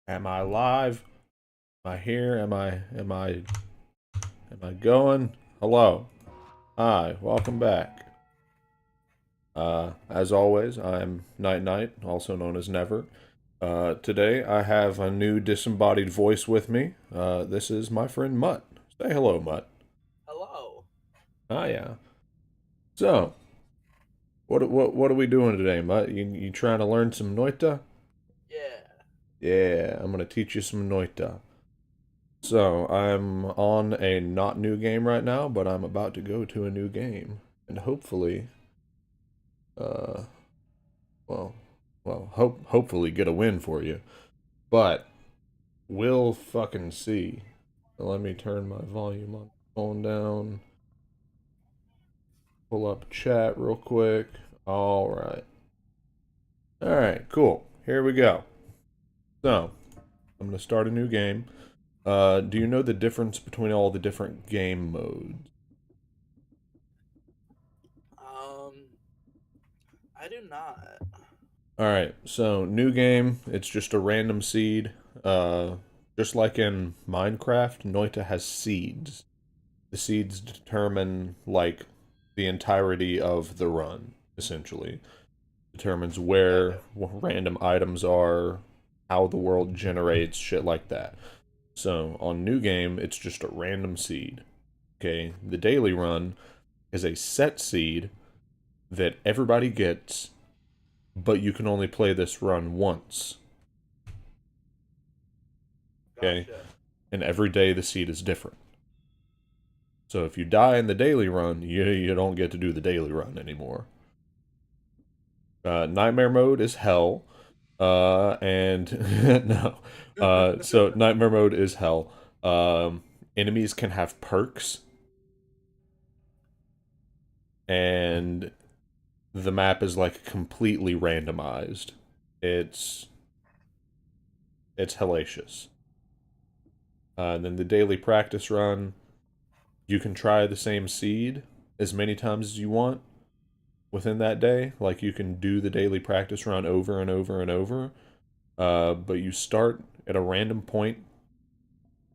Am I live? Am I here? Am I going? Hello. Hi, welcome back. As always, I'm Night, also known as Never. Today I have a new disembodied voice with me. This is my friend Mutt. Say hello, Mutt. Hello. Ah, yeah. So, what are we doing today, Mutt? You trying to learn some Noita? Yeah. Yeah, I'm gonna teach you some Noita. So, I'm on a not new game right now, but I'm about to go to a new game. And hopefully, uh, well, hopefully get a win for you. But, we'll fucking see. So let me turn my volume on the phone down. Pull up chat real quick. Alright. Alright, cool. Here we go. So, I'm gonna start a new game. Do you know the difference between all the different game modes? Um, I do not. Alright, so new game, it's just a random seed. Uh, just like in Minecraft, Noita has seeds. The seeds determine, like, the entirety of the run, essentially. Determines Okay. where random items are, how the world generates, shit like that. So, on new game, it's just a random seed. Okay, the daily run is a set seed that everybody gets, but you can only play this run once. Okay? Gotcha. And every day the seed is different. So if you die in the daily run, you don't get to do the daily run anymore. Nightmare mode is hell. And no. So nightmare mode is hell. Enemies can have perks, and the map is like completely randomized. It's it's hellacious. And then the daily practice run, you can try the same seed as many times as you want within that day. Like you can do the daily practice run over and over and over. But you start at a random point.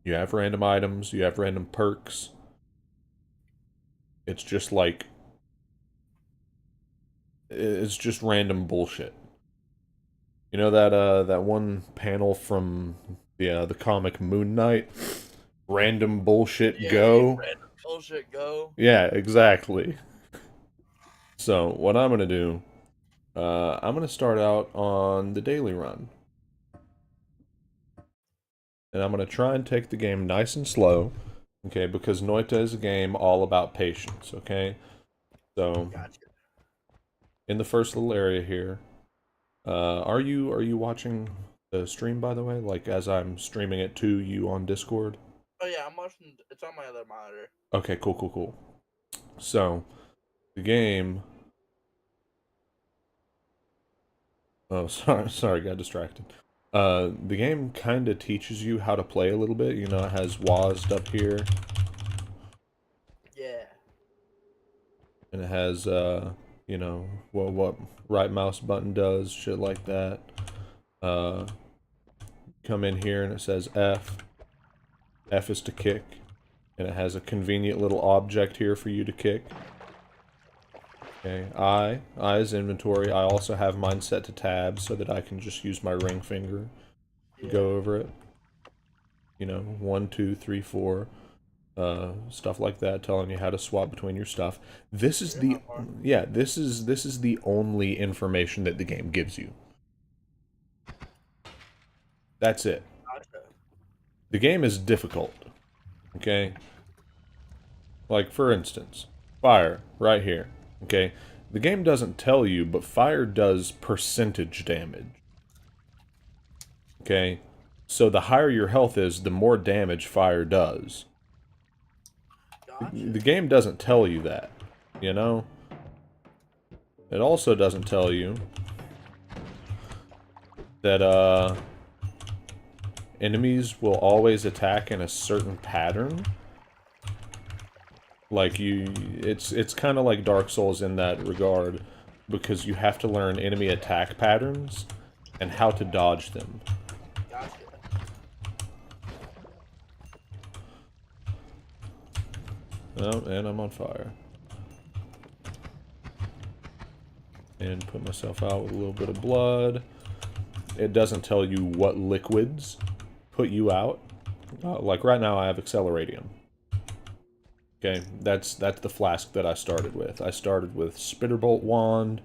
You have random items. You have random perks. It's just like it's just random bullshit. You know that one panel from the comic Moon Knight? Random bullshit Yeah, go. random bullshit go. Yeah, exactly. So what I'm gonna do, I'm gonna start out on the daily run, and I'm gonna try and take the game nice and slow, okay? Because Noita is a game all about patience, okay? So Gotcha. in the first little area here, are you watching the stream by the way? Like as I'm streaming it to you on Discord? Oh yeah, I'm watching. It's on my other monitor. Okay, cool. So the game. Oh, sorry, got distracted. The game kind of teaches you how to play a little bit. You know, it has WASD up here, Yeah. and it has you know, what right mouse button does, shit like that. Uh, come in here and it says F. F is to kick, and it has a convenient little object here for you to kick. Okay, I is inventory. I also have mine set to tab so that I can just use my ring finger to Yeah. go over it. You know, one, two, three, four, stuff like that, telling you how to swap between your stuff. This is Your the hotbar. yeah, this is the only information that the game gives you. That's it. Gotcha. The game is difficult. Okay, like for instance, fire right here. Okay, the game doesn't tell you, but fire does percentage damage. Okay, so the higher your health is, the more damage fire does. The Gotcha. game doesn't tell you that, you know? It also doesn't tell you that, enemies will always attack in a certain pattern. Like, it's kind of like Dark Souls in that regard, because you have to learn enemy attack patterns and how to dodge them. Gotcha. Oh, and I'm on fire. And put myself out with a little bit of blood. It doesn't tell you what liquids put you out. Like right now I have Acceleratium. Okay, that's the flask that I started with. I started with Spitterbolt Wand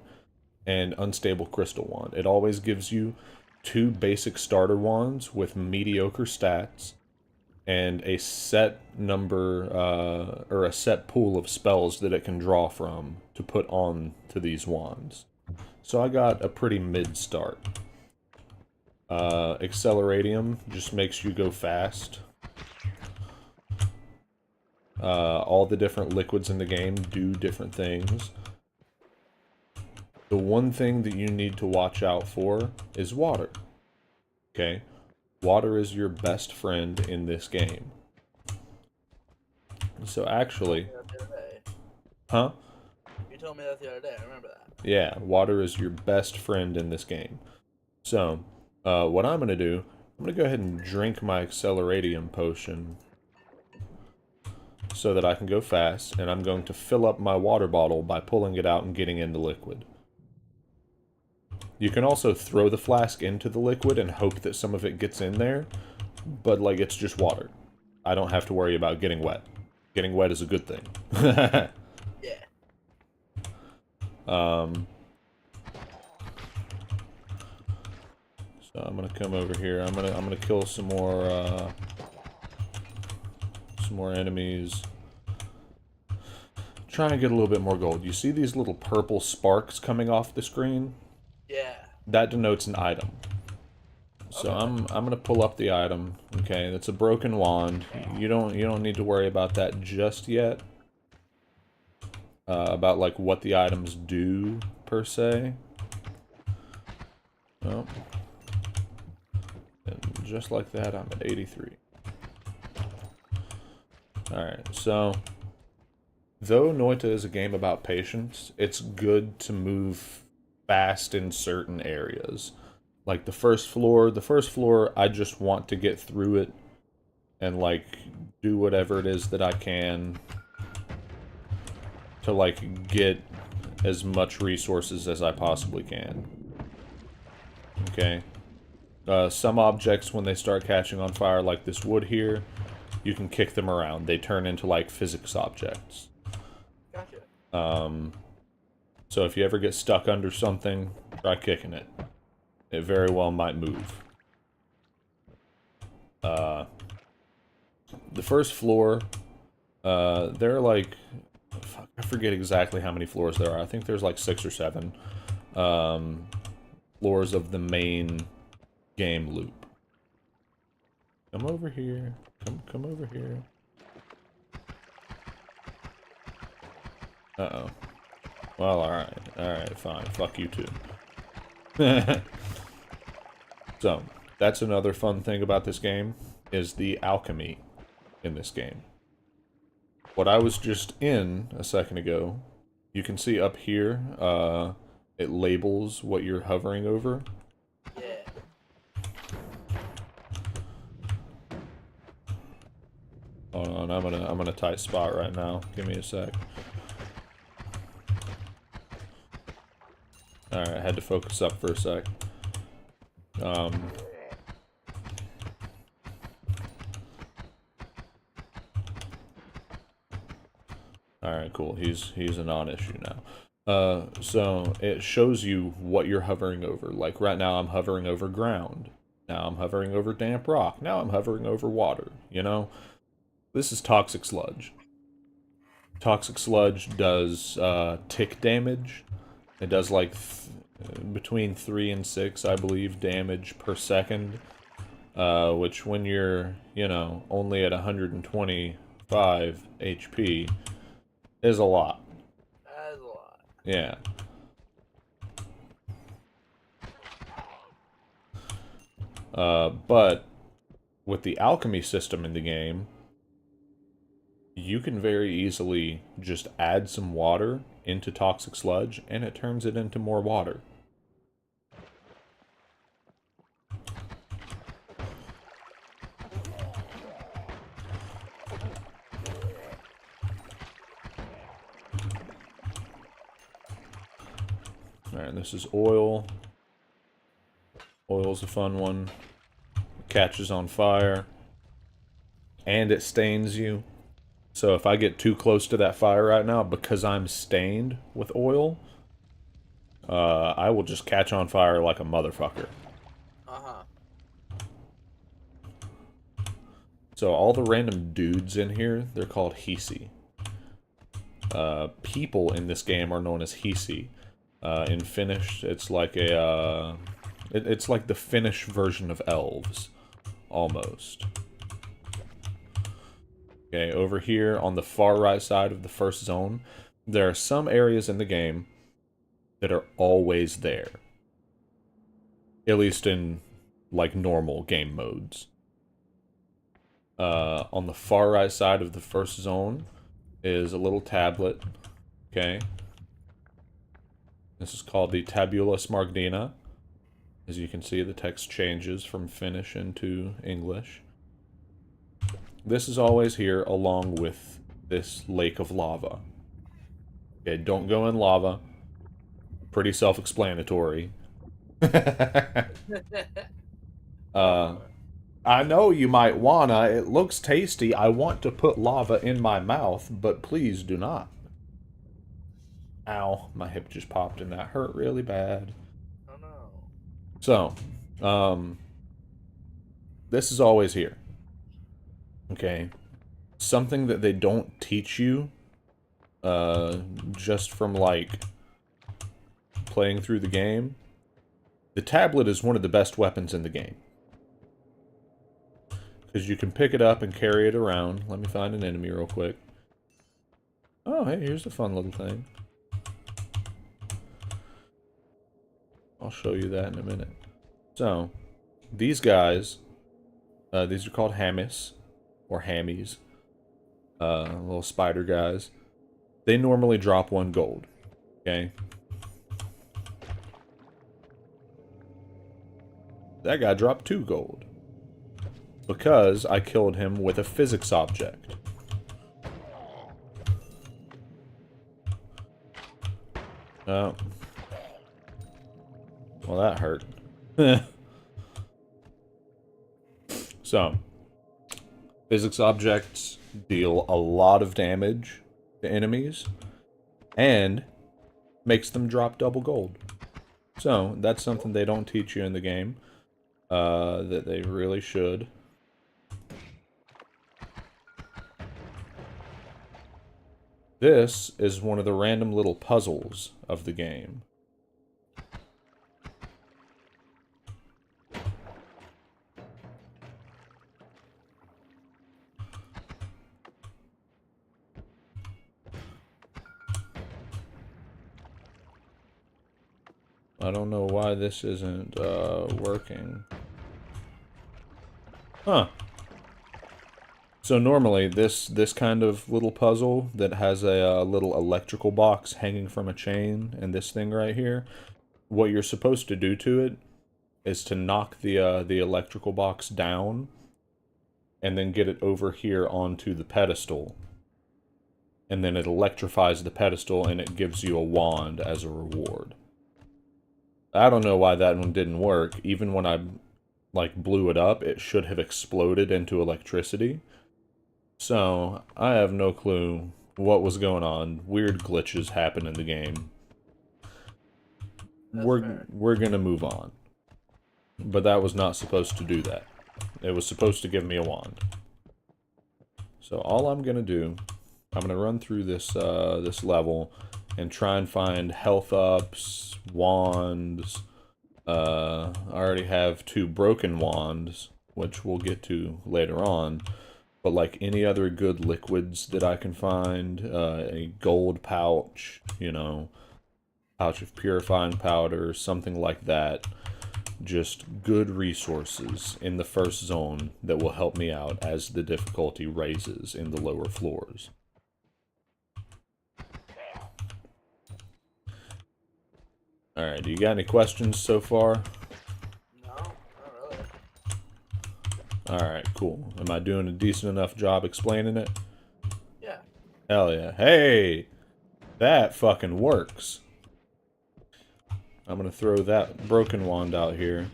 and Unstable Crystal Wand. It always gives you 2 basic starter wands with mediocre stats and a set number, or a set pool of spells that it can draw from to put on to these wands. So I got a pretty mid start. Acceleratium just makes you go fast. All the different liquids in the game do different things. The one thing that you need to watch out for is water. Okay? Water is your best friend in this game. So actually... Huh? You told me that the other day, I remember that. Yeah, water is your best friend in this game. So, what I'm going to do, I'm going to go ahead and drink my Acceleratium potion so that I can go fast, and I'm going to fill up my water bottle by pulling it out and getting into liquid. You can also throw the flask into the liquid and hope that some of it gets in there, but, like, it's just water. I don't have to worry about getting wet. Getting wet is a good thing. Yeah. So I'm gonna come over here. I'm gonna kill some more enemies. Trying to get a little bit more gold. You see these little purple sparks coming off the screen? Yeah. That denotes an item. So Okay. I'm gonna pull up the item. Okay, that's a broken wand. You don't need to worry about that just yet. About like what the items do per se. Oh. And just like that, I'm at 83. Alright, so though Noita is a game about patience, it's good to move fast in certain areas. Like the first floor, I just want to get through it and like do whatever it is that I can to like get as much resources as I possibly can. Okay? Some objects, when they start catching on fire, like this wood here, you can kick them around. They turn into like physics objects. Gotcha. So if you ever get stuck under something, try kicking it. It very well might move. The first floor, there are like, fuck, I forget exactly how many floors there are. I think there's like 6 or 7 floors of the main game loop. Come over here. Come over here. Uh-oh. Well, alright. Alright, fine. Fuck you too. So, that's another fun thing about this game, is the alchemy in this game. What I was just in a second ago, you can see up here, it labels what you're hovering over. Yeah. Hold on, I'm in a tight spot right now. Give me a sec. Alright, I had to focus up for a sec. Alright, cool. He's a non-issue now. So it shows you what you're hovering over. Like right now I'm hovering over ground. Now I'm hovering over damp rock. Now I'm hovering over water, you know? This is Toxic Sludge. Toxic Sludge does tick damage. It does like between 3 and 6, I believe, damage per second. Which when you're, you know, only at 125 HP is a lot. That is a lot. Yeah. But with the alchemy system in the game, you can very easily just add some water into Toxic Sludge, and it turns it into more water. Alright, this is oil. Oil's a fun one. It catches on fire. And it stains you. So if I get too close to that fire right now, because I'm stained with oil, I will just catch on fire like a motherfucker. Uh-huh. So all the random dudes in here, they're called Hisi. People in this game are known as Hisi. In Finnish, it's like a, it's like the Finnish version of elves. Almost. Okay, over here on the far right side of the first zone, there are some areas in the game that are always there. At least in, like, normal game modes. On the far right side of the first zone is a little tablet. Okay. This is called the Tabula Smaragdina. As you can see, the text changes from Finnish into English. This is always here, along with this lake of lava. Okay, don't go in lava. Pretty self-explanatory. I know you might wanna. It looks tasty. I want to put lava in my mouth, but please do not. Ow, my hip just popped and that hurt really bad. Oh no. So, this is always here. Okay. Something that they don't teach you, just from, like, playing through the game. The tablet is one of the best weapons in the game. Because you can pick it up and carry it around. Let me find an enemy real quick. Oh, hey, here's a fun little thing. I'll show you that in a minute. So, these guys, these are called hammies, or hammies. Little spider guys. They normally drop 1 gold. Okay? That guy dropped 2 gold. Because I killed him with a physics object. Oh. Well, that hurt. So, physics objects deal a lot of damage to enemies, and makes them drop double gold. So, that's something they don't teach you in the game, that they really should. This is one of the random little puzzles of the game. I don't know why this isn't working. Huh. So normally, this kind of little puzzle that has a little electrical box hanging from a chain, and this thing right here, what you're supposed to do to it is to knock the electrical box down, and then get it over here onto the pedestal. And then it electrifies the pedestal, and it gives you a wand as a reward. I don't know why that one didn't work. Even when I, like, blew it up, it should have exploded into electricity. So, I have no clue what was going on. Weird glitches happen in the game. We're gonna move on. But that was not supposed to do that. It was supposed to give me a wand. So all I'm gonna do, I'm gonna run through this this level and try and find health ups, wands. I already have 2 broken wands, which we'll get to later on. But like any other good liquids that I can find, a gold pouch, you know, pouch of purifying powder, something like that. Just good resources in the first zone that will help me out as the difficulty raises in the lower floors. Alright, do you got any questions so far? No, not really. Alright, cool. Am I doing a decent enough job explaining it? Yeah. Hell yeah. Hey! That fucking works. I'm gonna throw that broken wand out here.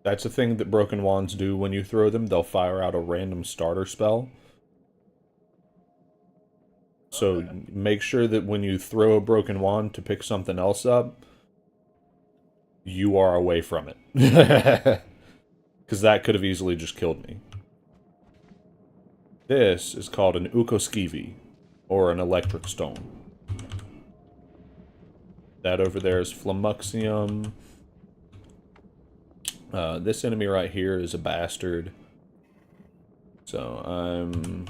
That's a thing that broken wands do when you throw them. They'll fire out a random starter spell. So Okay. make sure that when you throw a broken wand to pick something else up, you are away from it. Because that could have easily just killed me. This is called an ukoskivi, or an electric stone. That over there is Flamuxium. This enemy right here is a bastard. So I'm...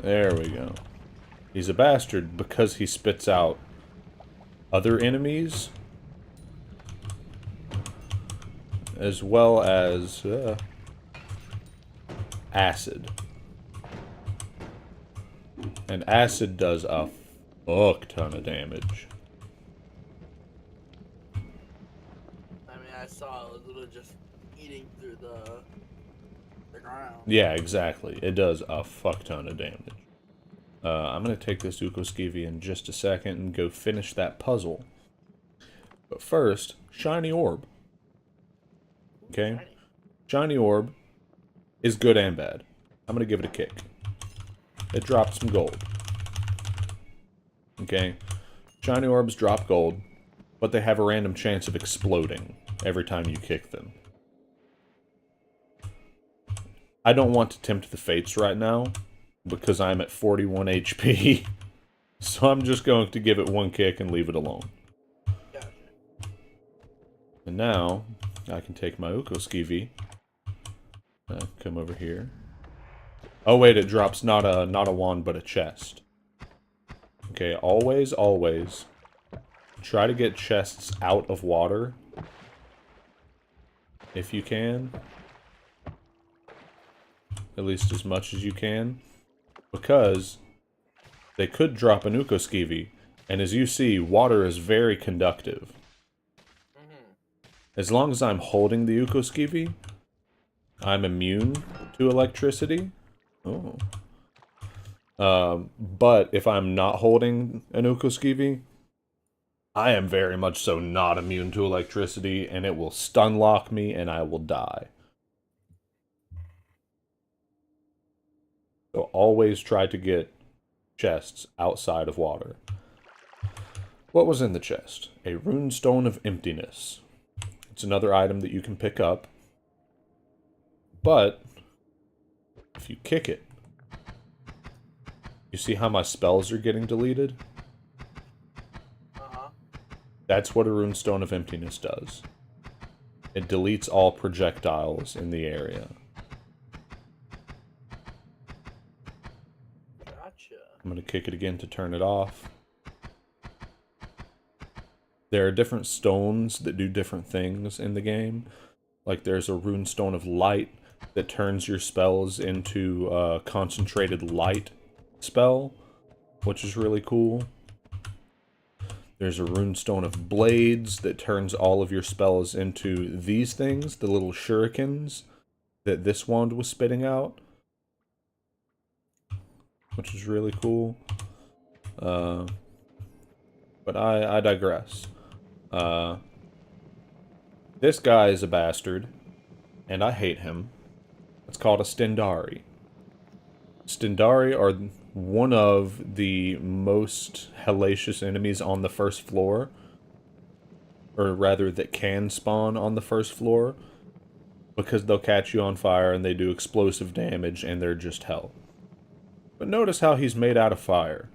There we go. He's a bastard because he spits out other enemies, as well as acid. And acid does a fuck ton of damage. I mean, I saw it was literally just eating through the ground. Yeah, exactly. It does a fuck ton of damage. I'm going to take this ukoskivi in just a second and go finish that puzzle. But first, shiny orb. Okay? Shiny orb is good and bad. I'm going to give it a kick. It dropped some gold. Okay? Shiny orbs drop gold, but they have a random chance of exploding every time you kick them. I don't want to tempt the fates right now, because I'm at 41 HP. So I'm just going to give it one kick and leave it alone. Gotcha. And now, I can take my ukoskivi. Come over here. Oh wait, it drops not a wand, but a chest. Okay, always, always try to get chests out of water. If you can. At least as much as you can. Because they could drop an ukoskivi, and as you see, water is very conductive. As long as I'm holding the ukoskivi, I'm immune to electricity. Oh. But if I'm not holding an ukoskivi, I am very much so not immune to electricity, and it will stun lock me, and I will die. So always try to get chests outside of water. What was in the chest? A runestone of emptiness. It's another item that you can pick up. But if you kick it, you see how my spells are getting deleted? Uh-huh. That's what a runestone of emptiness does. It deletes all projectiles in the area. Gotcha. I'm going to kick it again to turn it off. There are different stones that do different things in the game. Like there's a runestone of light that turns your spells into a concentrated light spell, which is really cool. There's a runestone of blades that turns all of your spells into these things, the little shurikens that this wand was spitting out, which is really cool. But I digress. This guy is a bastard, and I hate him. It's called a Stendari. Stendari are one of the most hellacious enemies on the first floor. Or rather, that can spawn on the first floor. Because they'll catch you on fire and they do explosive damage and they're just hell. But notice how he's made out of fire.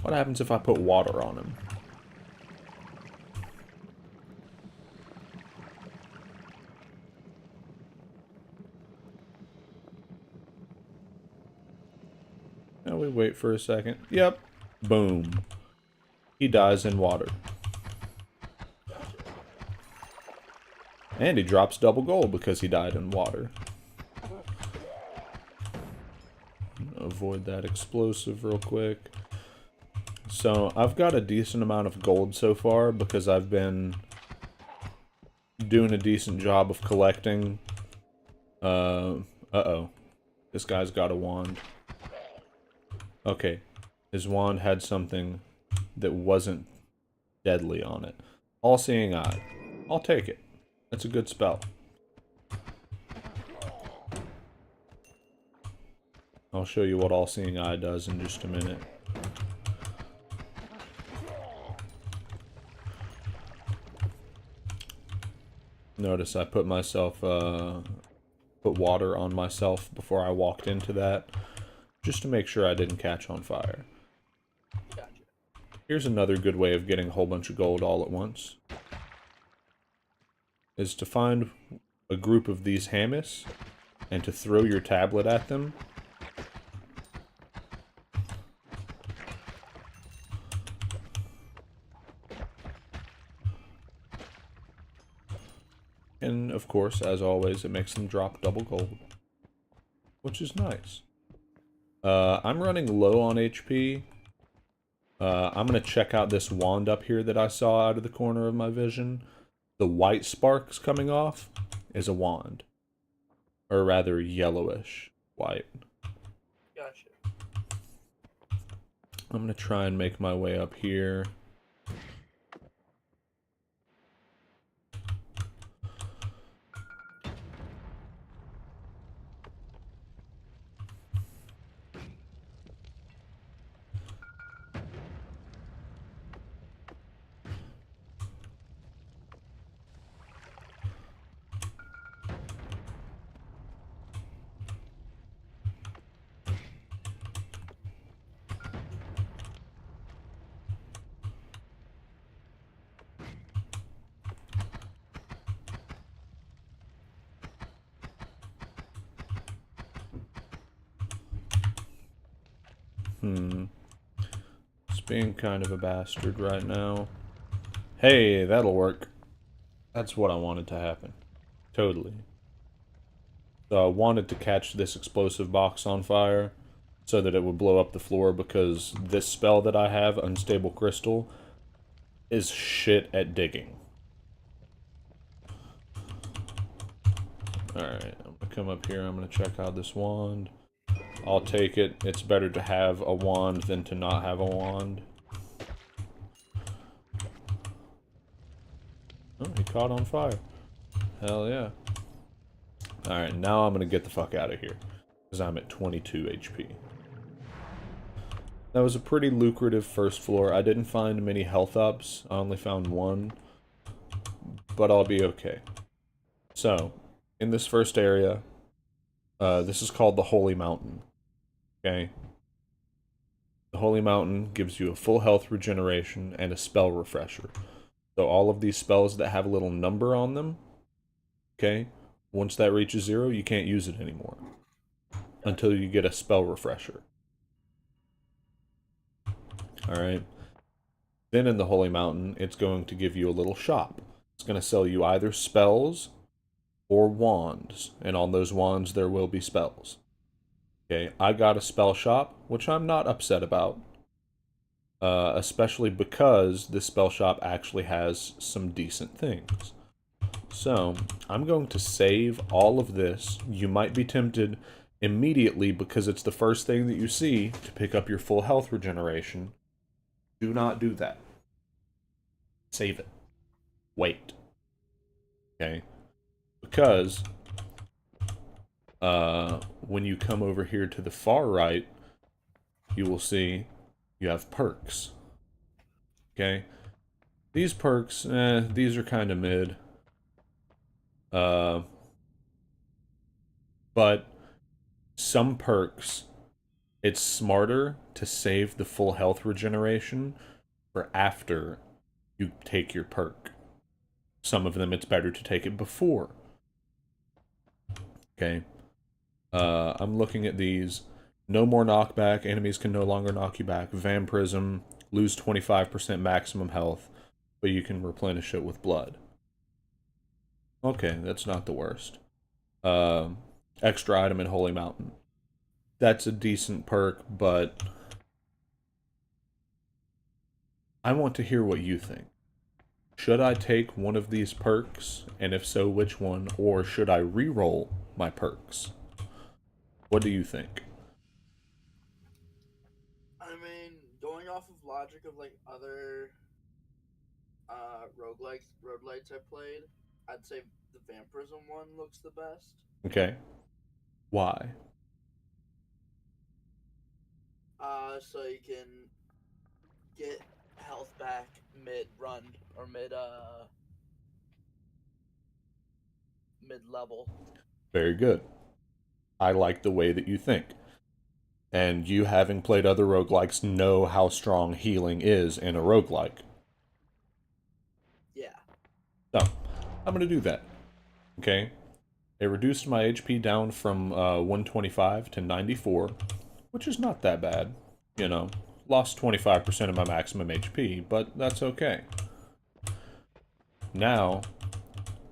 What happens if I put water on him? Now we wait for a second. Yep. Boom. He dies in water. And he drops double gold because he died in water. Avoid that explosive real quick. So, I've got a decent amount of gold so far because I've been doing a decent job of collecting. Uh-oh. This guy's got a wand. Okay. His wand had something that wasn't deadly on it. All-Seeing Eye. I'll take it. That's a good spell. I'll show you what All-Seeing Eye does in just a minute. Notice I put myself, put water on myself before I walked into that, just to make sure I didn't catch on fire. Gotcha. Here's another good way of getting a whole bunch of gold all at once. Is to find a group of these hammis, and to throw your tablet at them. And, of course, as always, it makes them drop double gold. Which is nice. I'm running low on HP. I'm gonna check out this wand up here that I saw out of the corner of my vision. The white sparks coming off is a wand. Or rather, yellowish white. Gotcha. I'm gonna try and make my way up here. It's being kind of a bastard right now. Hey, that'll work. That's what I wanted to happen. Totally. So I wanted to catch this explosive box on fire so that it would blow up the floor, because this spell that I have, Unstable Crystal, is shit at digging. Alright, I'm gonna come up here, I'm gonna check out this wand. I'll take it. It's better to have a wand than to not have a wand. Oh, he caught on fire. Hell yeah. Alright, now I'm gonna get the fuck out of here, because I'm at 22 HP. That was a pretty lucrative first floor. I didn't find many health ups. I only found one. But I'll be okay. So, in this first area, this is called the Holy Mountain. Okay? The Holy Mountain gives you a full health regeneration and a spell refresher. So all of these spells that have a little number on them, okay, once that reaches 0, you can't use it anymore. Until you get a spell refresher. Alright. Then in the Holy Mountain, it's going to give you a little shop. It's going to sell you either spells or wands. And on those wands, there will be spells. Okay, I got a spell shop, which I'm not upset about. Especially because this spell shop actually has some decent things. So, I'm going to save all of this. You might be tempted immediately, because it's the first thing that you see, to pick up your full health regeneration. Do not do that. Save it. Wait. Okay? Because when you come over here to the far right, you will see you have perks. Okay? These perks, these are kind of mid. But some perks, it's smarter to save the full health regeneration for after you take your perk. Some of them, it's better to take it before. Okay. I'm looking at these. No more knockback. Enemies can no longer knock you back. Vampirism. Lose 25% maximum health, but you can replenish it with blood. Okay, that's not the worst. Extra item in Holy Mountain. That's a decent perk, but I want to hear what you think. should I take one of these perks, and if so, which one, or should I re-roll my perks? What do you think? I mean, going off of logic of like other roguelites I played, I'd say the vampirism one looks the best. Okay. Why? So you can get health back mid run or mid level. Very good. I like the way that you think. And you, having played other roguelikes, know how strong healing is in a roguelike. Yeah. So, I'm going to do that. Okay? It reduced my HP down from 125 to 94, which is not that bad. You know, lost 25% of my maximum HP, but that's okay. Now,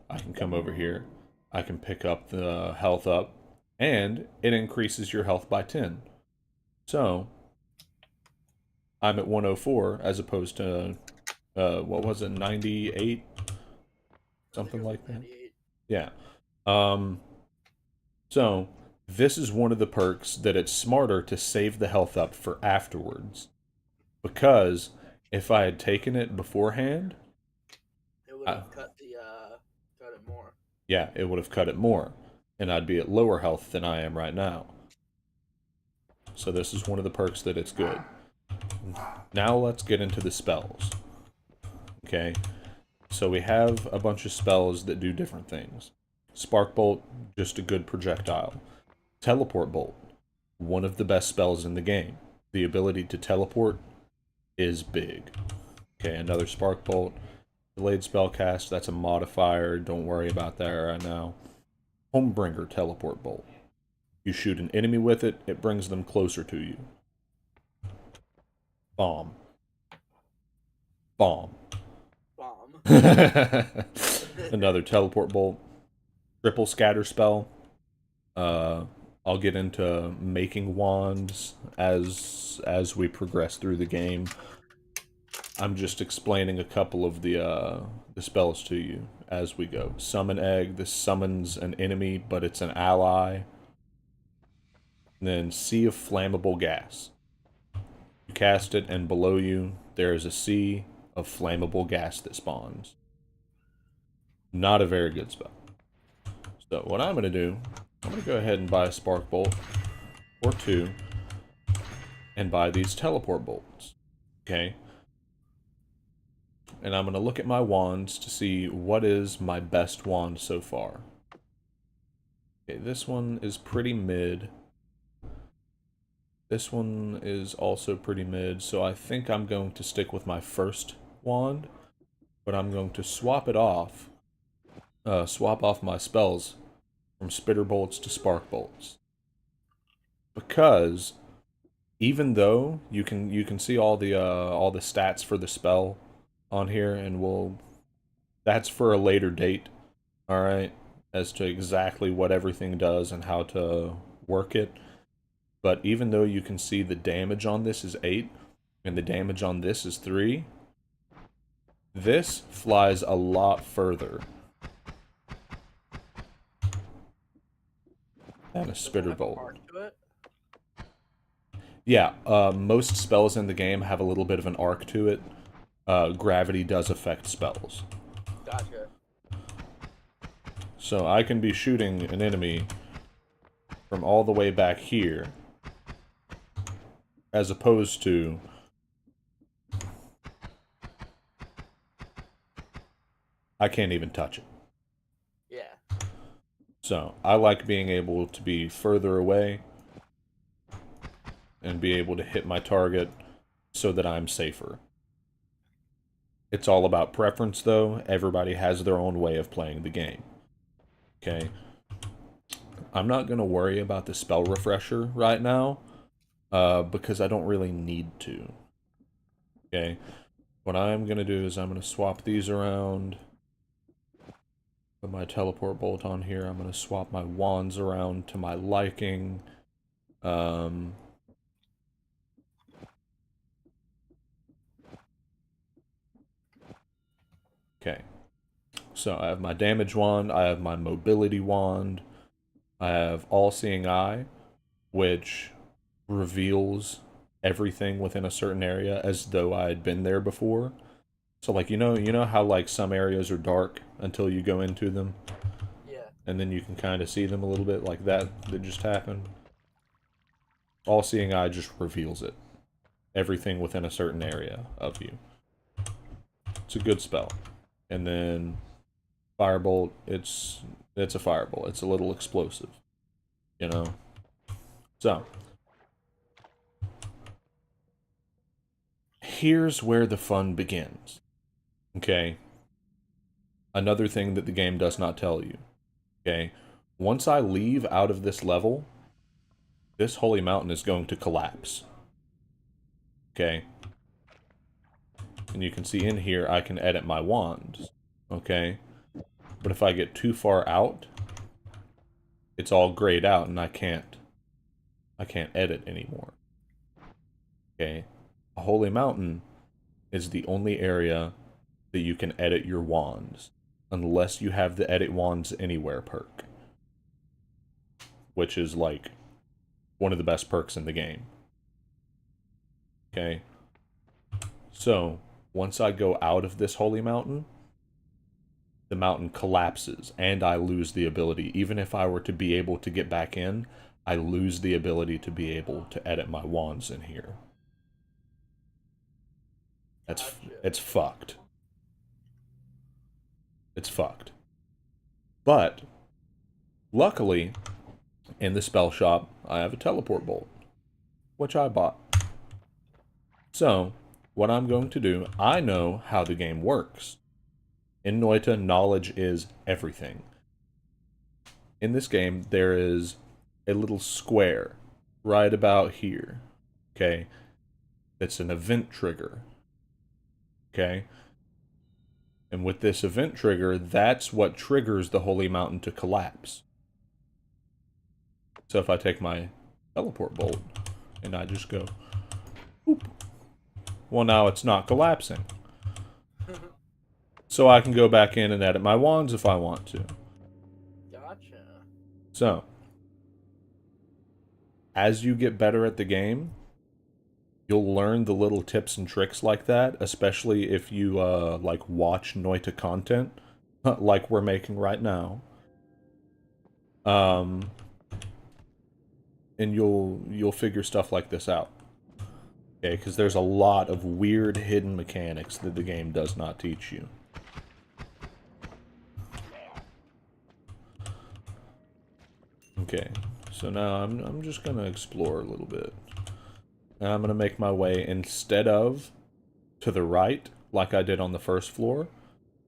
I can come over here, I can pick up the health up, and it increases your health by 10. So, I'm at 104 as opposed to, what was it, 98? I think it Something was like like that. 98. Yeah. Um, so, this is one of the perks that it's smarter to save the health up for afterwards. Because if I had taken it beforehand, It would I, have cut it more. yeah, it would have cut it more. And I'd be at lower health than I am right now. So this is one of the perks that it's good. Now let's get into the spells. Okay, so we have a bunch of spells that do different things. Spark Bolt, just a good projectile. Teleport Bolt, one of the best spells in the game. The ability to teleport is big. Okay, another Spark Bolt. Delayed Spellcast, that's a modifier. Don't worry about that right now. Homebringer Teleport Bolt. You shoot an enemy with it, it brings them closer to you. Bomb. Bomb. Bomb. Another Teleport Bolt. Triple Scatter Spell. Uh, I'll get into making wands as we progress through the game. I'm just explaining a couple of the spells to you as we go. Summon Egg. This summons an enemy, but it's an ally. And then Sea of Flammable Gas. You cast it, and below you there is a sea of flammable gas that spawns. Not a very good spell. So what I'm going to do, I'm going to go ahead and buy a Spark Bolt or two and buy these Teleport Bolts. Okay? And I'm going to look at my wands to see what is my best wand so far. Okay, this one is pretty mid. This one is also pretty mid, so I think I'm going to stick with my first wand, but I'm going to swap off my spells from Spitter Bolts to Spark Bolts. Because even though you can see all the stats for the spell on here, and that's for a later date, all right, as to exactly what everything does and how to work it. But even though you can see the damage on this is 8 and the damage on this is 3, this flies a lot further than a Does it Spitter have an Bolt. arc to it? Yeah, most spells in the game have a little bit of an arc to it. Gravity does affect spells. Gotcha. So I can be shooting an enemy from all the way back here, as opposed to I can't even touch it. Yeah. So I like being able to be further away and be able to hit my target so that I'm safer. It's all about preference, though. Everybody has their own way of playing the game. Okay? I'm not going to worry about the spell refresher right now, because I don't really need to. Okay? What I'm going to do is I'm going to swap these around. Put my teleport bolt on here. I'm going to swap my wands around to my liking. Um, Okay. So I have my damage wand, I have my mobility wand, I have all-seeing eye, which reveals everything within a certain area as though I had been there before. So like you know how like some areas are dark until you go into them Yeah. and then you can kind of see them a little bit like that just happened. All-seeing eye just reveals it. Everything within a certain area of you. It's a good spell. And then firebolt, it's a firebolt. It's a little explosive, you know. So, here's where the fun begins. Okay? Another thing that the game does not tell you. Okay? Once I leave out of this level, this holy mountain is going to collapse. Okay? And you can see in here I can edit my wands. Okay? But if I get too far out, it's all grayed out and I can't edit anymore. Okay? A holy mountain is the only area that you can edit your wands unless you have the edit wands anywhere perk, which is like one of the best perks in the game. Okay? So, once I go out of this holy mountain, the mountain collapses and I lose the ability. Even if I were to be able to get back in, I lose the ability to be able to edit my wands in here. Gotcha. It's fucked. It's fucked. But luckily, in the spell shop, I have a teleport bolt, which I bought. So, what I'm going to do, I know how the game works. In Noita, knowledge is everything. In this game, there is a little square right about here. Okay? It's an event trigger. Okay? And with this event trigger, that's what triggers the Holy Mountain to collapse. So if I take my teleport bolt and I just go, whoop, well, now it's not collapsing. So I can go back in and edit my wands if I want to. Gotcha. So, as you get better at the game, you'll learn the little tips and tricks like that, especially if you like watch Noita content, like we're making right now. Um, and you'll figure stuff like this out. Okay, because there's a lot of weird hidden mechanics that the game does not teach you. Okay, so now I'm just gonna explore a little bit. And I'm gonna make my way, instead of to the right, like I did on the first floor,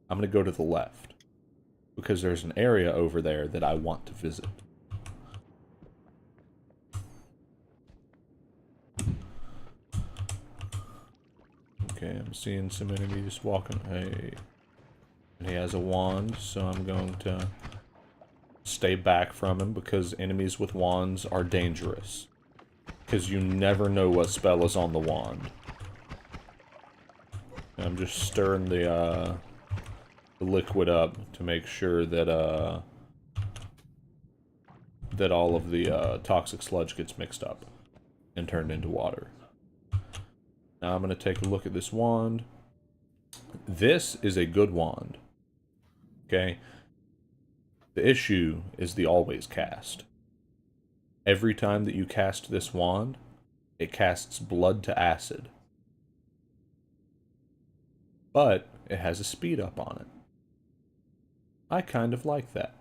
I'm gonna go to the left. Because there's an area over there that I want to visit. Okay, I'm seeing some enemies walking. Hey. And he has a wand, so I'm going to stay back from him because enemies with wands are dangerous. Because you never know what spell is on the wand. And I'm just stirring the liquid up to make sure that that all of the toxic sludge gets mixed up and turned into water. Now I'm going to take a look at this wand. This is a good wand. Okay? The issue is the always cast. Every time that you cast this wand, it casts blood to acid. But it has a speed up on it. I kind of like that.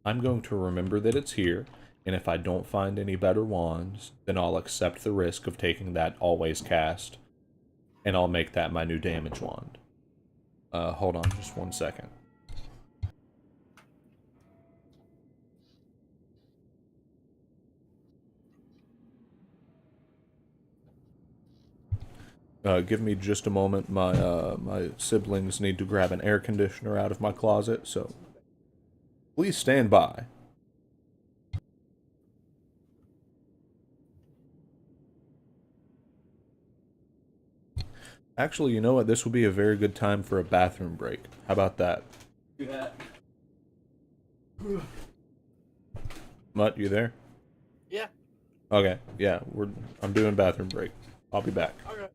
I'm going to remember that it's here, and if I don't find any better wands, then I'll accept the risk of taking that always cast, and I'll make that my new damage wand. Hold on just 1 second. Give me just a moment. My siblings need to grab an air conditioner out of my closet, so please stand by. Actually, you know what? This would be a very good time for a bathroom break. How about that? Do that. Mutt, you there? Yeah. Okay, yeah, I'm doing bathroom break. I'll be back. Okay.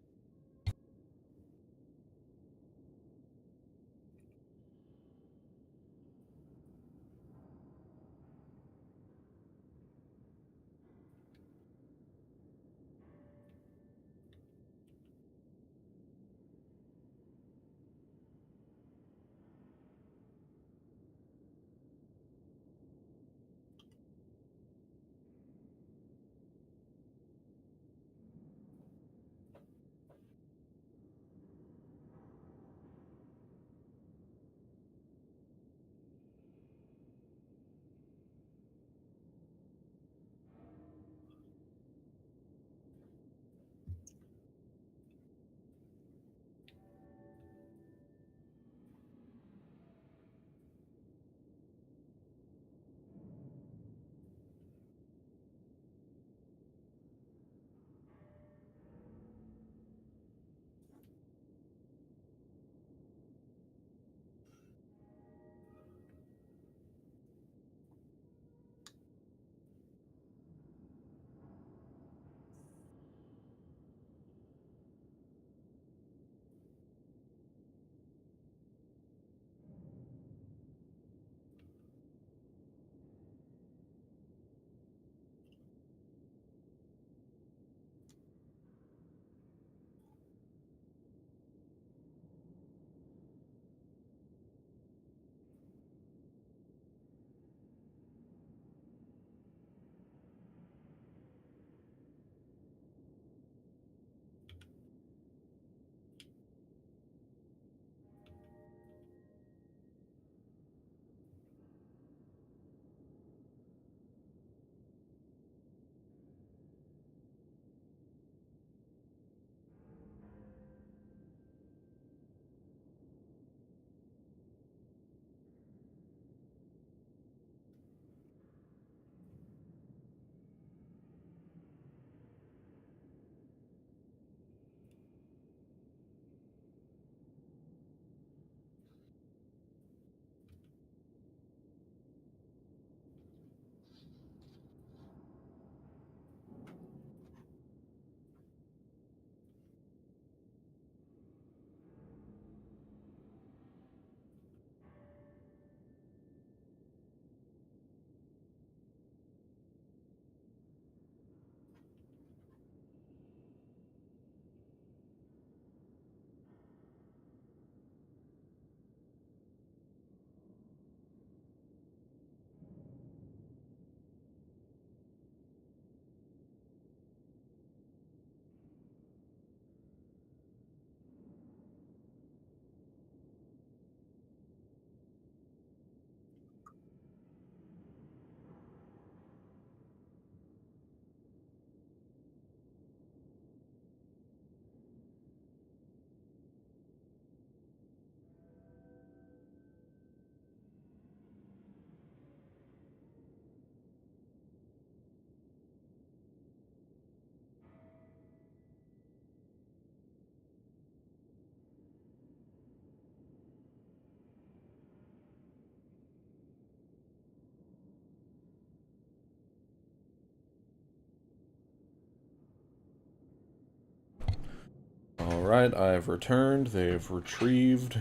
Alright, I have returned. They have retrieved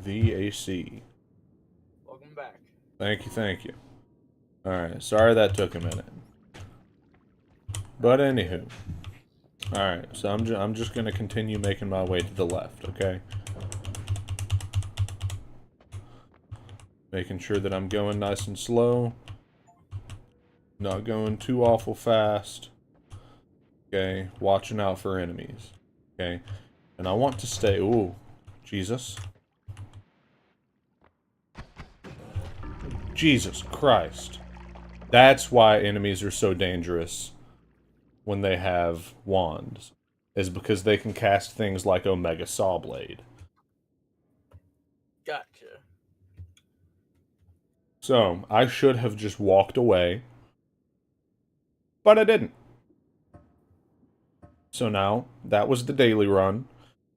the AC. Welcome back. Thank you, thank you. Alright, sorry that took a minute. But That's okay. anywho. Alright, so I'm just gonna continue making my way to the left, okay? Making sure that I'm going nice and slow. Not going too awful fast. Okay, watching out for enemies. Okay, and I want to stay. Ooh, Jesus. Jesus Christ. That's why enemies are so dangerous when they have wands. Is because they can cast things like Omega Saw Blade. Gotcha. So, I should have just walked away. But I didn't. So now, that was the daily run.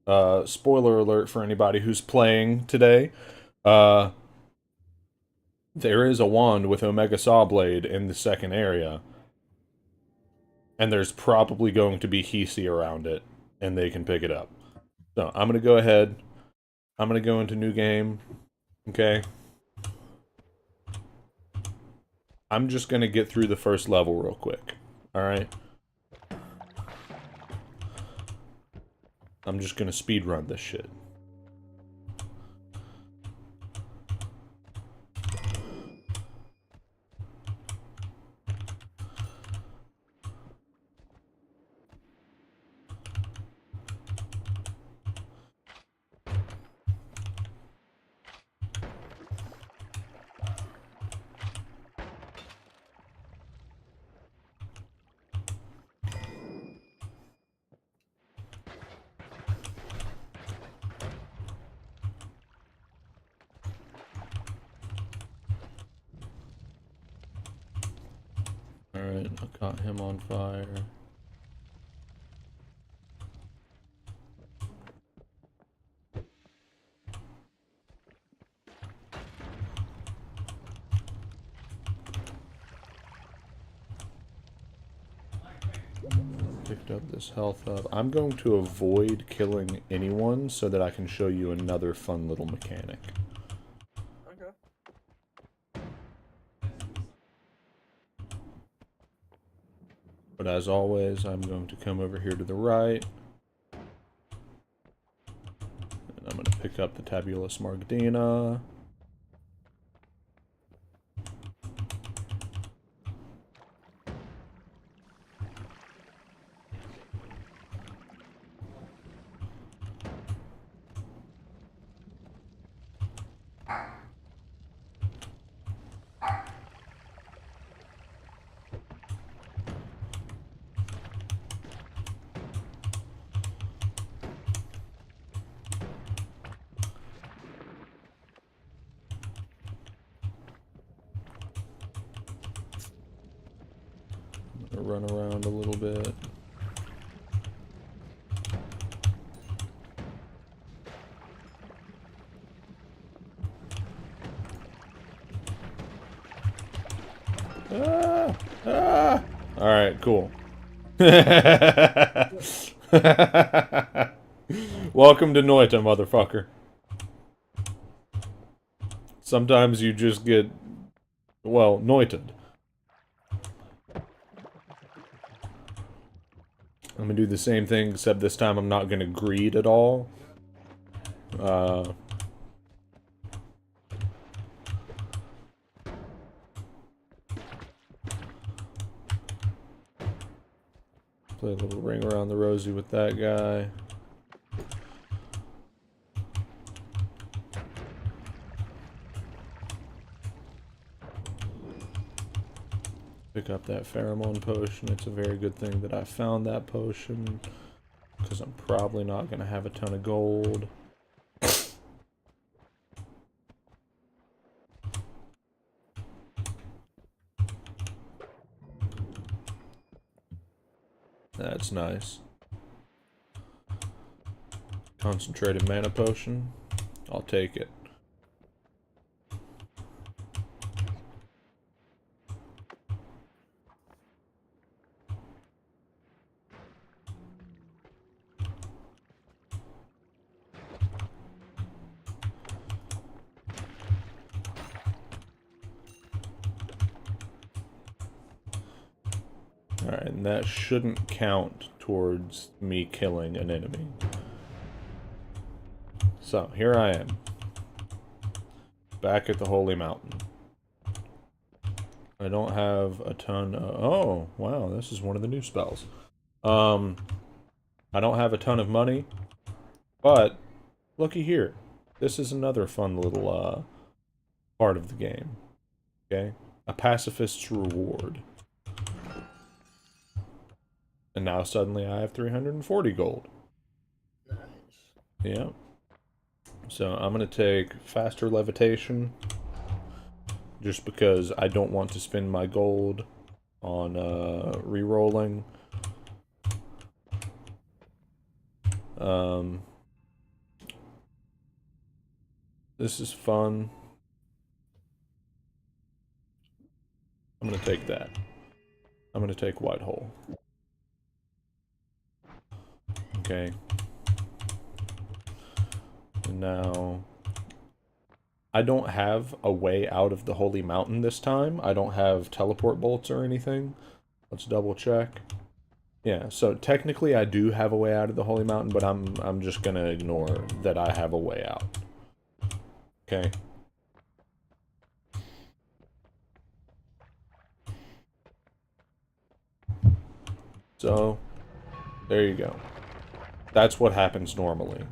Spoiler alert for anybody who's playing today. Uh, there is a wand with Omega Saw Blade in the second area. And there's probably going to be Hisi around it, and they can pick it up. So I'm gonna go ahead. I'm gonna go into new game. Okay. I'm just gonna get through the first level real quick. Alright? I'm just gonna speed run this shit. Alright, I caught him on fire. Picked up this health up. I'm going to avoid killing anyone so that I can show you another fun little mechanic. Okay. But as always, I'm going to come over here to the right. And I'm going to pick up the Tabulus Margdina. Run around a little bit. Ah! Ah! Alright, cool. Welcome to Noita, motherfucker. Sometimes you just get, well, Noited. I'm gonna do the same thing, except this time I'm not gonna greed at all. Play a little ring around the rosy with that guy. Pick up that pheromone potion. It's a very good thing that I found that potion, because I'm probably not gonna have a ton of gold. That's nice. Concentrated mana potion. I'll take it. Alright, and that shouldn't count towards me killing an enemy. So, here I am. Back at the Holy Mountain. I don't have a ton of... Oh, wow, this is one of the new spells. I don't have a ton of money, but looky here. This is another fun little, part of the game. Okay? A pacifist's reward. And now suddenly I have 340 gold. Nice. Yeah. So I'm going to take faster levitation. Just because I don't want to spend my gold on re-rolling. This is fun. I'm gonna take that. I'm gonna take white hole. Okay. And now... I don't have a way out of the Holy Mountain this time. I don't have teleport bolts or anything. Let's double check. Yeah, so technically I do have a way out of the Holy Mountain, but I'm just gonna ignore that I have a way out. Okay. So, there you go. That's what happens normally.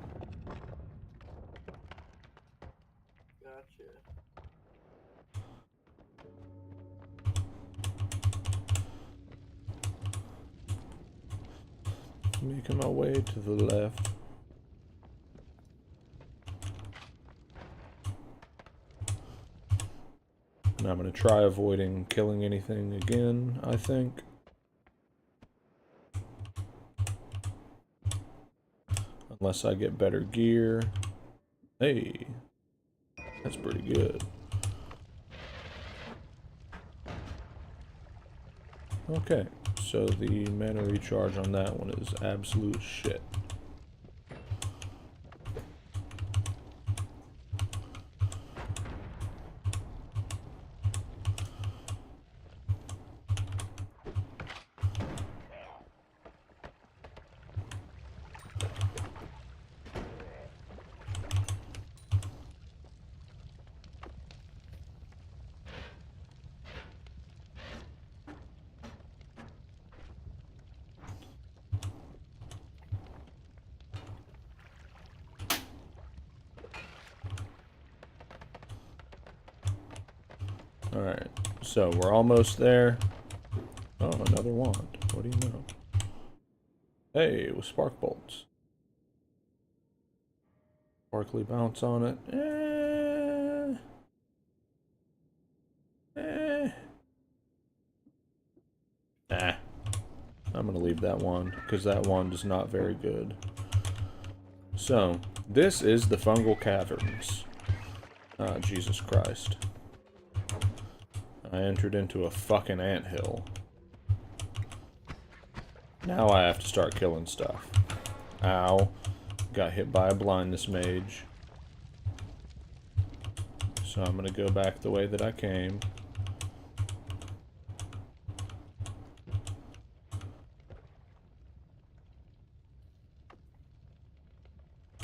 Gotcha. Making my way to the left. And I'm gonna try avoiding killing anything again, I think. Unless I get better gear. Hey, that's pretty good. Okay, so the mana recharge on that one is absolute shit. Alright, so we're almost there. Oh, another wand. What do you know? Hey, with spark bolts. Sparkly bounce on it. Nah. I'm gonna leave that wand, because that wand is not very good. So, this is the fungal caverns. Ah, Jesus Christ. I entered into a fucking anthill. Now I have to start killing stuff. Ow. Got hit by a blindness mage. So I'm gonna go back the way that I came.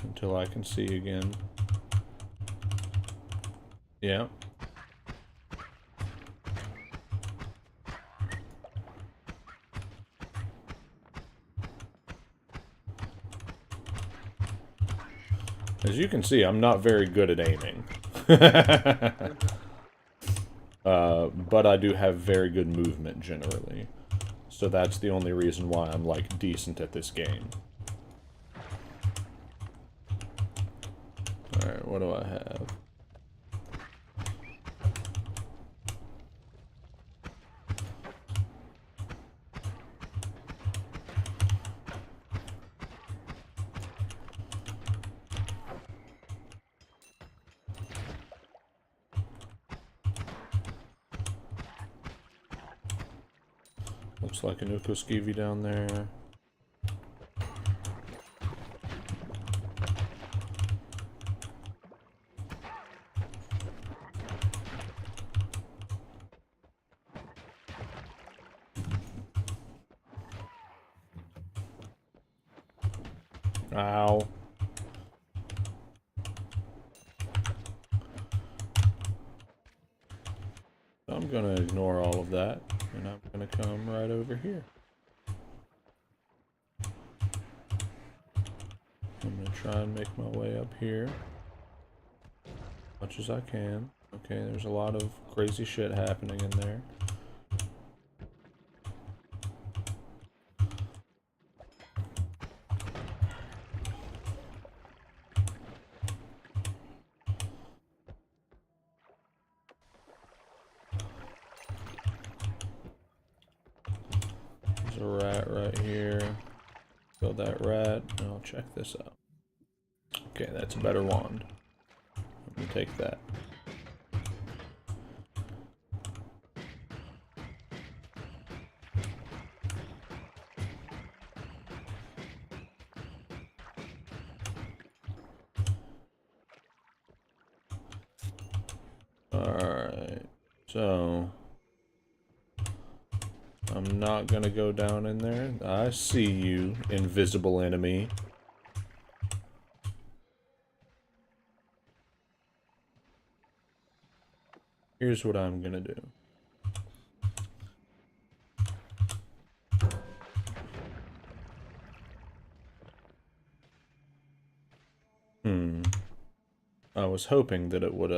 Until I can see again. Yeah. As you can see, I'm not very good at aiming. But I do have very good movement, generally. So that's the only reason why I'm, like, decent at this game. Alright, what do I have? Looks like an Ukoskivi down there. Ow. I'm gonna ignore all of that, and I'm gonna come right over here. I'm gonna try and make my way up here. As much as I can. Okay, there's a lot of crazy shit happening in there. There's a rat right here. Kill that rat. I'll check this out. Okay, that's a better wand. I'm gonna take that. Alright, so I'm not gonna go down in there. I see you, invisible enemy. Here's what I'm gonna do. I was hoping that it would,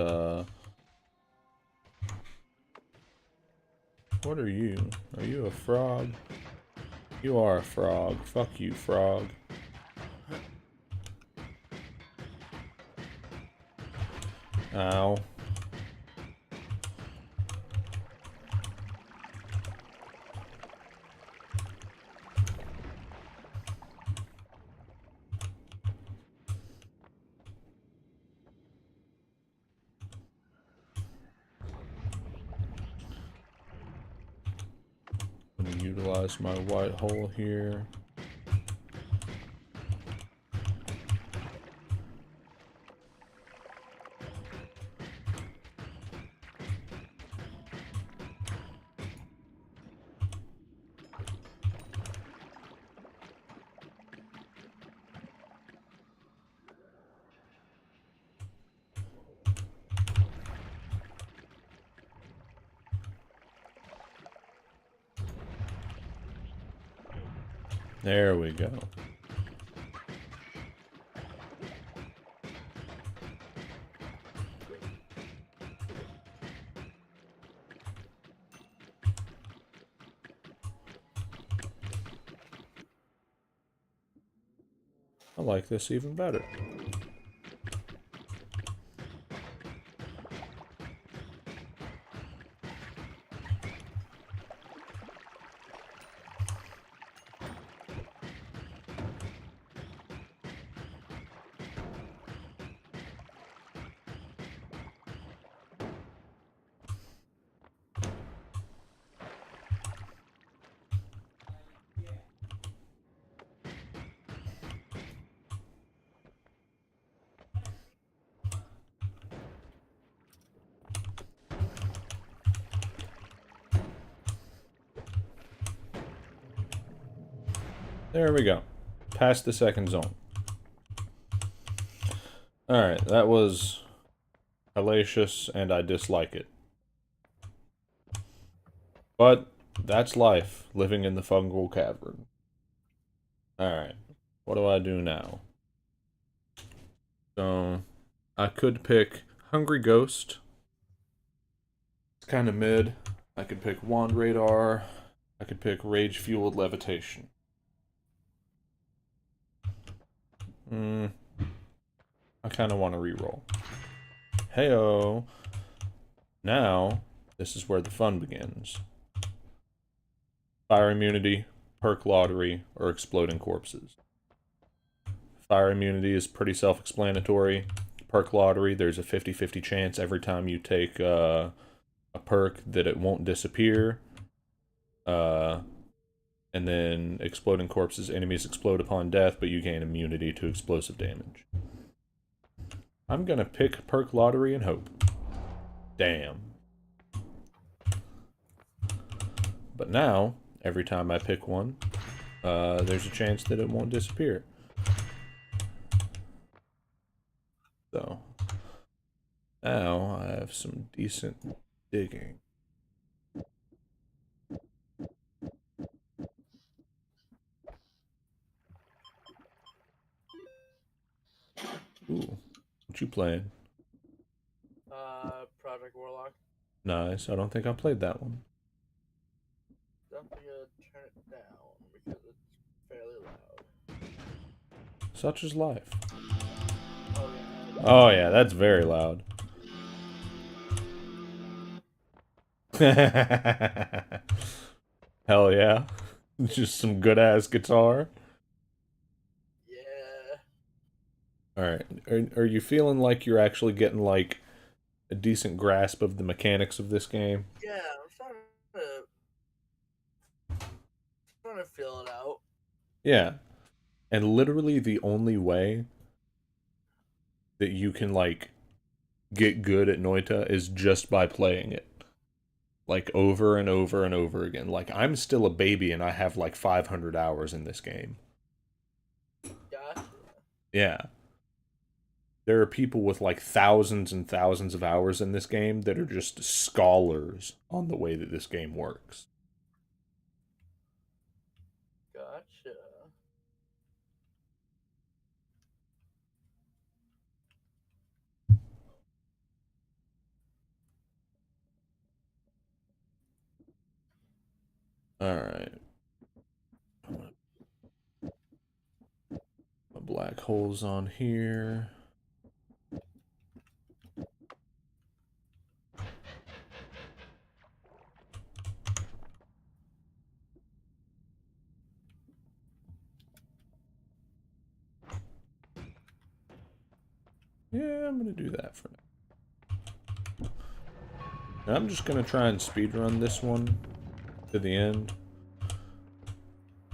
What are you? Are you a frog? You are a frog. Fuck you, frog. Ow. I'm gonna utilize my white hole here. There we go. I like this even better. There we go. Past the second zone. Alright, that was hellacious, and I dislike it. But that's life, living in the fungal cavern. Alright, what do I do now? So, I could pick Hungry Ghost. It's kind of mid. I could pick Wand Radar. I could pick Rage Fueled Levitation. I kind of want to reroll. Heyo. Now, this is where the fun begins. Fire immunity, perk lottery, or exploding corpses. Fire immunity is pretty self-explanatory. Perk lottery, there's a 50-50 chance every time you take a perk that it won't disappear. And then exploding corpses, enemies explode upon death, but you gain immunity to explosive damage. I'm gonna pick perk lottery and hope. Damn. But now, every time I pick one, there's a chance that it won't disappear. So, now I have some decent digging. Ooh, what you playing? Project Warlock. Nice. I don't think I played that one. Definitely gonna turn it down because it's fairly loud. Such is life. Oh yeah. Oh yeah, that's very loud. Hell yeah. Just some good ass guitar. All right. Are you feeling like you're actually getting like a decent grasp of the mechanics of this game? Yeah, I'm trying to feel it out. Yeah. And literally the only way that you can like get good at Noita is just by playing it. Like over and over and over again. Like I'm still a baby and I have like 500 hours in this game. Gotcha. Yeah. There are people with like thousands and thousands of hours in this game that are just scholars on the way that this game works. Gotcha. All right. Black holes on here. Yeah, I'm gonna do that for now. And I'm just gonna try and speedrun this one to the end.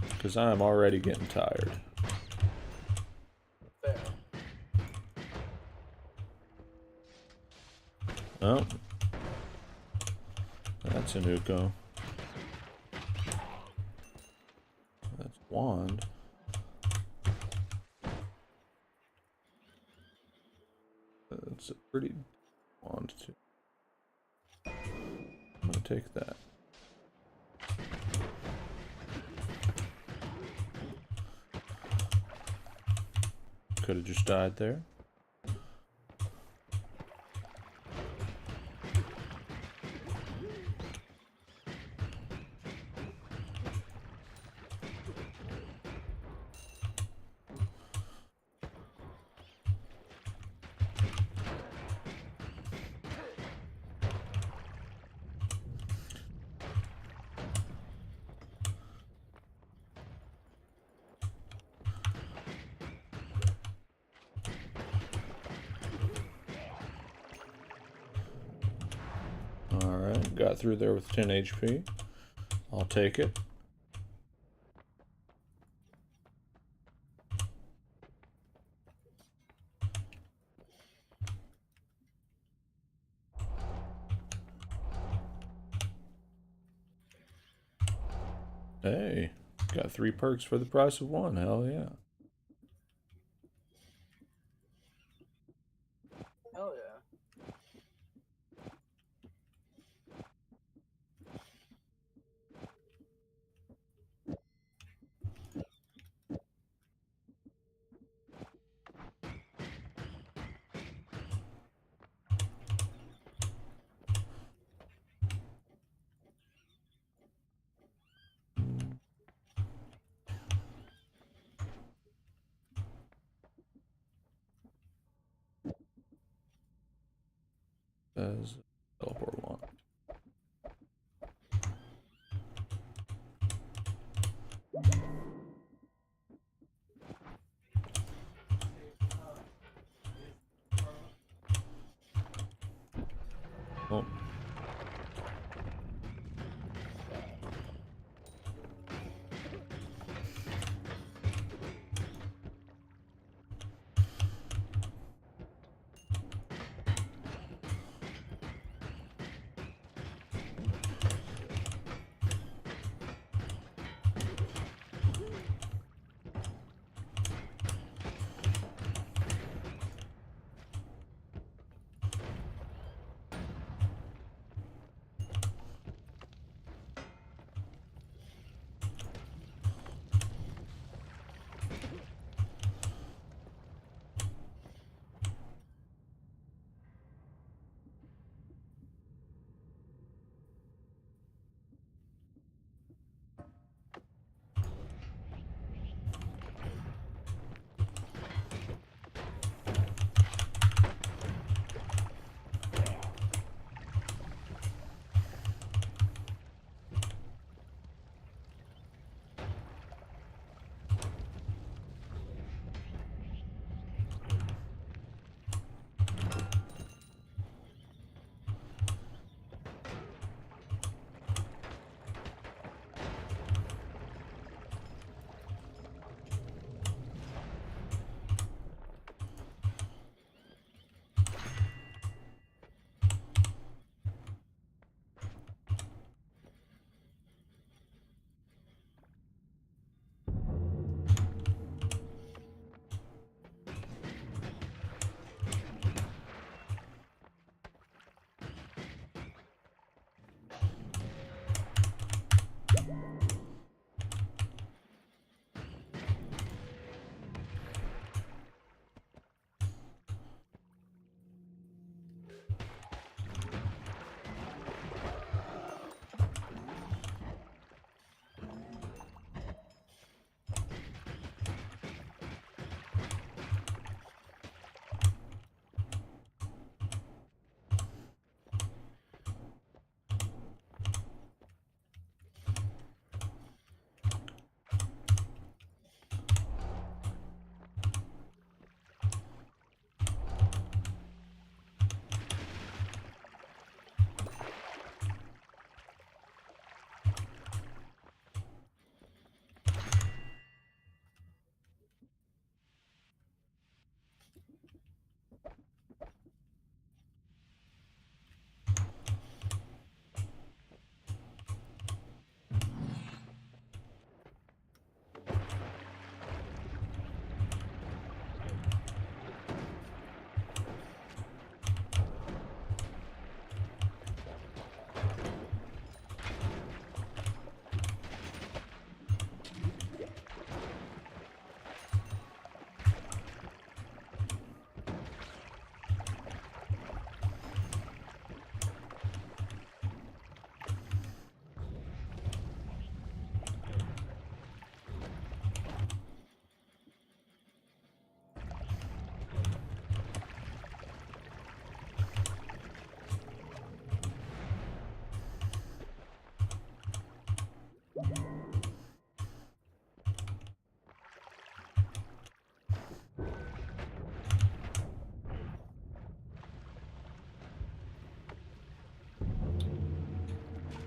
Because I'm already getting tired. Fair. Oh. That's a Nuko. That's wand. That's a pretty wand too. I'm gonna take that. Could have just died there. Alright, got through there with 10 HP. I'll take it. Hey, got 3 perks for the price of 1. Hell yeah. Hell yeah. As teleport 1. Oh.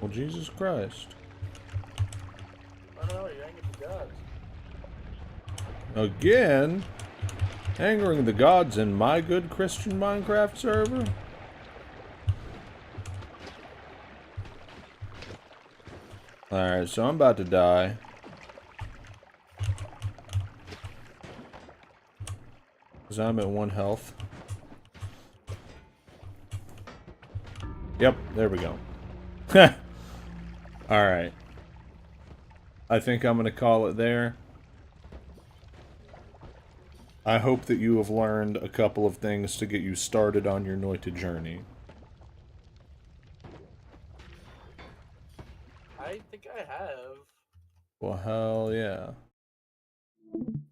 Well, Jesus Christ. I don't know, you're angry at the gods. Again? Angering the gods in my good Christian Minecraft server? Alright, so I'm about to die. Because I'm at 1 health. Yep, there we go. Alright. I think I'm going to call it there. I hope that you have learned a couple of things to get you started on your Noita journey. I think I have. Well, hell yeah.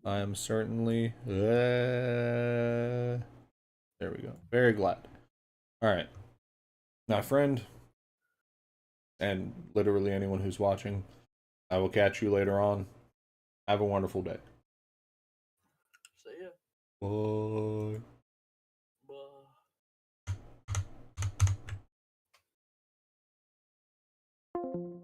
I am certainly... there we go. Very glad. Alright. Now, friend, and literally anyone who's watching, I will catch you later on. Have a wonderful day. See ya. Bye. Bye.